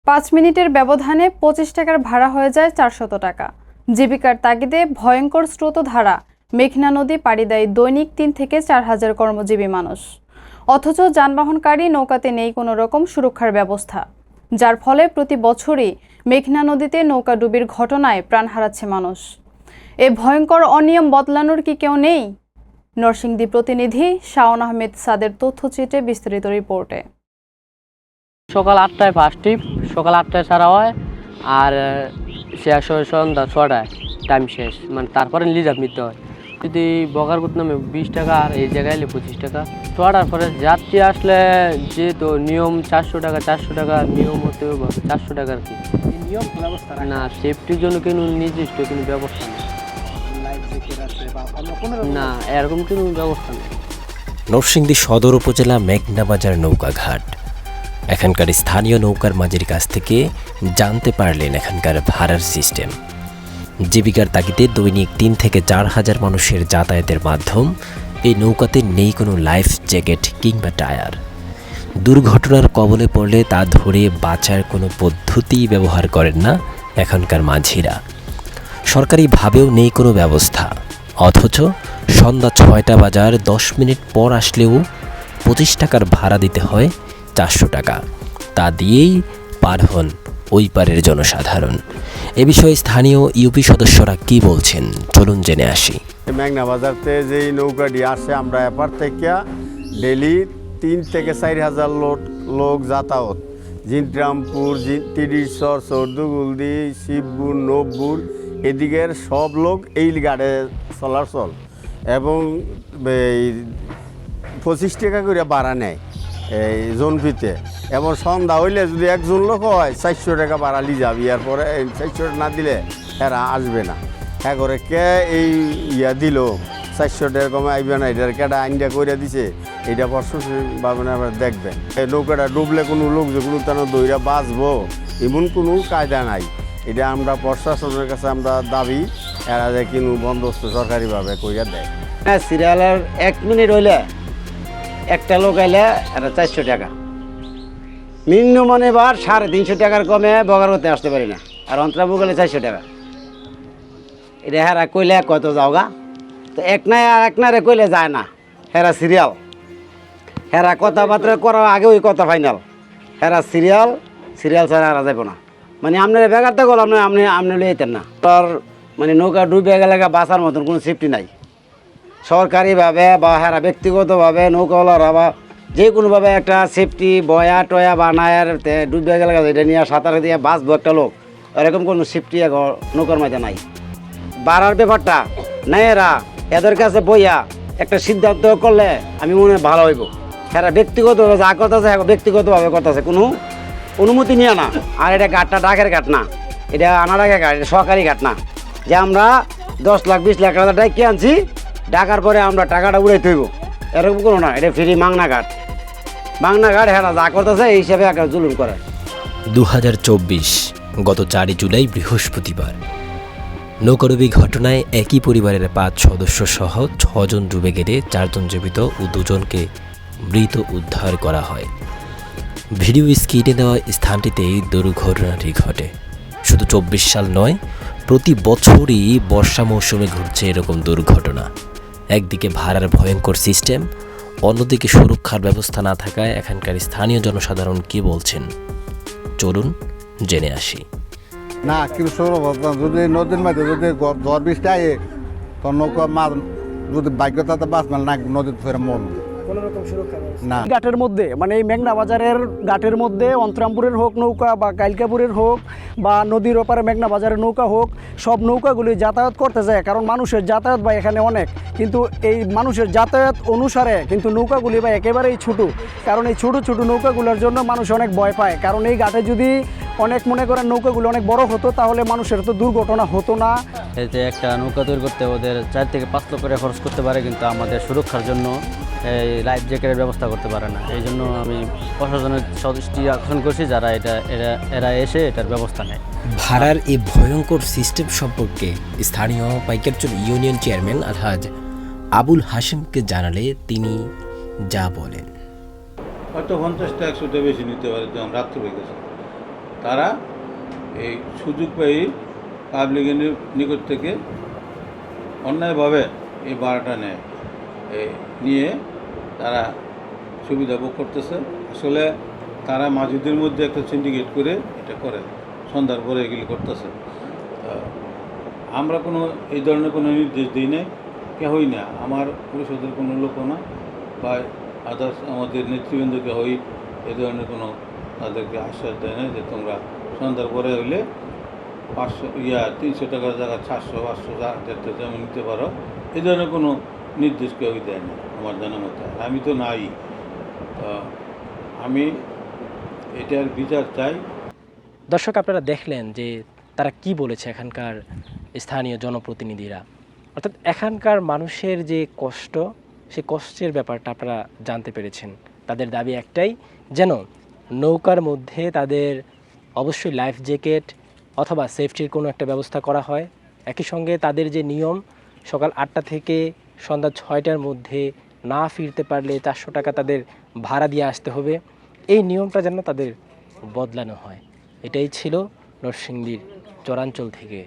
5 মিনিটের ব্যবধানে 25 টাকার ভাড়া হয়ে যায় 400 টাকা। জীবিকার তাগিদে ভয়ঙ্কর স্রোতধারা মেঘনা নদী পাড়ি দেয় দৈনিক 3 থেকে 4 হাজার কর্মজীবী মানুষ। অথচ যানবাহনকারী নৌকাতে নেই কোনো রকম সুরক্ষার ব্যবস্থা, যার ফলে প্রতি বছরই মেঘনা নদীতে নৌকাডুবির ঘটনায় প্রাণ হারাচ্ছে মানুষ। এই ভয়ঙ্কর অনিয়ম বদলানোর কি কেউ নেই? নরসিংদী প্রতিনিধি শাওন আহমেদ সাদের তথ্যচিত্রে বিস্তারিত রিপোর্টে। সকাল 8টায় ফার্স্ট ট্রিপ, সকাল 8টায় ছাড়া হয় আর শেষ হয় সন্ধ্যা 6টায়, টাইম শেষ। মানে তারপরে রিজার্ভ নিতে হয়। যদি বগারপুর নামে 20 টাকা আর এই জায়গায় এলে 25 টাকা। ছটার পরে যাত্রী আসলে যেহেতু নিয়ম 400 টাকা নিয়ম হতে 400 টাকা আর কি। নিয়ম ব্যবস্থা না, সেফটির জন্য কোনো নির্দিষ্ট কোনো ব্যবস্থা নেই। না, এরকম কোনো ব্যবস্থা নেই। নরসিংদী সদর উপজেলা মেঘনা বাজার নৌকাঘাট। এখানকার স্থানীয় নৌকার মাঝির কাছ থেকে জানতে পারলেন এখানকার ভাড়ার সিস্টেম। জীবিকার তাগিদে দৈনিক 3 থেকে 4 হাজার মানুষের যাতায়াতের মাধ্যম এই নৌকাতে নেই কোনো লাইফ জ্যাকেট কিংবা টায়ার। দুর্ঘটনার কবলে পড়লে তা ধরে বাঁচার কোনো পদ্ধতি ব্যবহার করেন না এখানকার মাঝিরা। সরকারিভাবেও নেই কোনো ব্যবস্থা। অথচ সন্ধ্যা 6টা বাজার 10 মিনিট পর আসলেও 25 টাকার ভাড়া দিতে হয় 400 টাকা। তা দিয়েই পার হন ওই পারের জনসাধারণ। এ বিষয়ে স্থানীয় ইউপি সদস্যরা কি বলছেন চলুন জেনে আসি। মেঘনা বাজারতে যেই নৌকাটি আসে, আমরা এপার থেকে ডেলি 3 থেকে 4 হাজার লোক যাতায়াত। জিনরামপুর, তিরিশর, সর্দুগুলদি, শিবপুর, নবপুর এদিকের সব লোক এই গাড়ে চলাচল এবং 25 টাকা করে ভাড়া নেয় এই জোনপিতে। এবং সন্ধ্যা হইলে যদি একজন লোক হয় 400 টাকা ভাড়া লি যাবি, এরপরে 400 টাকা না দিলে এরা আসবে না। হ্যাঁ করে কে এই দিল 400 টাকা কমে আইবে না, এটার কেটা আইনটা করে দিছে, এটা প্রশাসনিকভাবে আবার দেখবেন। এই নৌকাটা ডুবলে কোনো লোক যে কোনো তেন দইরা বাঁচবো এমন কোনো কায়দা নাই। এটা আমরা প্রশাসনের কাছে আমরা দাবি, এরা যে কোনো বন্দোবস্ত সরকারিভাবে কইরা দেয়। হ্যাঁ, সিরিয়ালের 1 মিনিট হইলে একটা লোক আইলে এটা 400 টাকা মিনিমাম, মানে এবার 350 টাকার কমে বগারতে আসতে পারি না। আর অন্তরাবু গেলে 400 টাকা। এটা হেরা কইলে কত যাওগা, তো এক নাই আর এক নারে কইলে যায় না। হেরা সিরিয়াল, হেরা কথাবার্তা করার আগে ওই কথা ফাইনাল। হেরা সিরিয়াল ছাড়া হেরা যাবো না। মানে আপনার বেগারটা গেল আপনি লইতেন না। তার মানে নৌকা ডুবে গেলে বাঁচার মতন কোনো সেফটি নাই। সরকারিভাবে বা হেরা ব্যক্তিগতভাবে নৌকাওয়ালারা বা যে কোনোভাবে একটা সেফটি বয়া টয়া বা নায়ার ডুবে গেলে এটা নিয়ে সাঁতারে দিয়ে বাঁচবো একটা লোক, এরকম কোনো সেফটি নৌকার মাঝে নাই। বাড়ার ব্যাপারটা নাইয়েরা এদের কাছে বইয়া একটা সিদ্ধান্ত করলে আমি মনে হয় ভালো হইব। হেরা ব্যক্তিগতভাবে যা করতেছে ব্যক্তিগতভাবে করতেছে, কোনো অনুমতি নিয়ে না। আর এটা ঘাটটা ডাকের ঘাট না, এটা আনার আগে ঘাট, এটা সরকারি ঘাট না যে আমরা 10 লাখ 20 লাখ টাকা ডাকি আনছি, ডাকার পরে আমরা টাকাটা উড়াই থইব, এরকম কোনো না। এটা ফ্রি মাংনা ঘাট হেরা যা করতেছে এই হিসাবে একটা জুলুম করে। 2024 গত 4 জুলাই বৃহস্পতিবার নৌকাডুবি ঘটনায় একই পরিবারের 5 সদস্য সহ 6 জন ডুবে গেলে 4 জন জীবিত ও 2 জনকে মৃত উদ্ধার করা হয়। ভিডিও স্ক্রিনে দেওয়া স্থানটিতেই দুর্ঘটনাটি ঘটে। শুধু 24 সাল নয়, প্রতি বছরই বর্ষা মৌসুমে ঘটছে এরকম দুর্ঘটনা। একদিকে ভাড়ার ভয়ঙ্কর সিস্টেম, অন্যদিকে সুরক্ষার ব্যবস্থা না থাকায় এখানকার স্থানীয় জনসাধারণ কি বলছেন চলুন জেনে আসি। না কিন্তু যদি নদীর মাঝে যদি ঝড় বৃষ্টি আয়ে তখন নৌকা মাছ যদি ভাগ্যতাতে বাঁচ না নদীতে ফেরে মন না। ঘাটের মধ্যে মানে এই মেঘনা বাজারের ঘাটের মধ্যে অন্তরামপুরের হোক নৌকা বা কাইলকাপুরের হোক বা নদীর ওপারে মেঘনা বাজারের নৌকা হোক, সব নৌকাগুলি যাতায়াত করতে যায়। কারণ মানুষের যাতায়াত বা এখানে অনেক, কিন্তু এই মানুষের যাতায়াত অনুসারে কিন্তু নৌকাগুলি বা একেবারেই ছোটো। কারণ এই ছোটো ছোটো নৌকাগুলোর জন্য মানুষ অনেক ভয় পায়। কারণ এই ঘাটে যদি অনেক মনে করেন নৌকাগুলো অনেক বড় হতো তাহলে মানুষের তো দুর্ঘটনা হতো না। এতে একটা নৌকা তৈরি করতে ওদের 4 থেকে 5 লক্ষ করে খরচ করতে পারে, কিন্তু আমাদের সুরক্ষার জন্য এই লাইফ জ্যাকেটের ব্যবস্থা করতে পারে না। এই জন্য আমি প্রশাসনের সদস্যটি আকর্ষণ করছি যারা এরা এসে এটার ব্যবস্থা নেয়। ভাড়ার এই ভয়ঙ্কর সিস্টেম সম্পর্কে স্থানীয় পাইকারচর ইউনিয়ন চেয়ারম্যান আলহাজ আবুল হাশেমকে জানালে তিনি যা বলেন। হয়তো 50 টা 100 টা বেশি নিতে পারে, যখন রাত্রে হয়ে গেছে তারা এই সুযোগ পেয়ে পাবলিকের নিকট থেকে অন্যায়ভাবে এই ভাড়াটা নেয়, নিয়ে তারা সুবিধা ভোগ করতেছে। আসলে তারা মাঝিদের মধ্যে একটা সিন্ডিকেট করে এটা করে, সন্ধ্যার পরে এগুলি করতেছে। আমরা কোনো এই ধরনের কোনো নির্দেশ দিই নাই, কেহই না, আমার পরিষদের কোনো লোকও না বা আদার্স আমাদের নেতৃবৃন্দকে হই এই ধরনের কোনো তাদেরকে আশ্বাস দেয় না যে তোমরা সন্ধ্যার পরে হইলে 300 টাকার জায়গায় 400, 500, 1000 যেমন নিতে পারো, এই ধরনের কোনো নির্দেশ কেউই দেয় না আমার জানা মতো। আমি তো নাই, আমি এটার বিচার চাই। দর্শক, আপনারা দেখলেন যে তারা কি বলেছে এখানকার স্থানীয় জনপ্রতিনিধিরা, অর্থাৎ এখানকার মানুষের যে কষ্ট, সেই কষ্টের ব্যাপারটা আপনারা জানতে পেরেছেন। তাদের দাবি একটাই, যেন নৌকার মধ্যে তাদের অবশ্যই লাইফ জ্যাকেট অথবা সেফটির কোনো একটা ব্যবস্থা করা হয়। একই সঙ্গে তাদের যে নিয়ম, সকাল 8টা থেকে সন্ধ্যা 6টার মধ্যে না ফিরতে পারলে 400 টাকা তাদের ভাড়া দিয়ে আসতে হবে, এই নিয়মটা যেন তাদের বদলানো হয়। এটাই ছিল নরসিংদীর চরাঞ্চল থেকে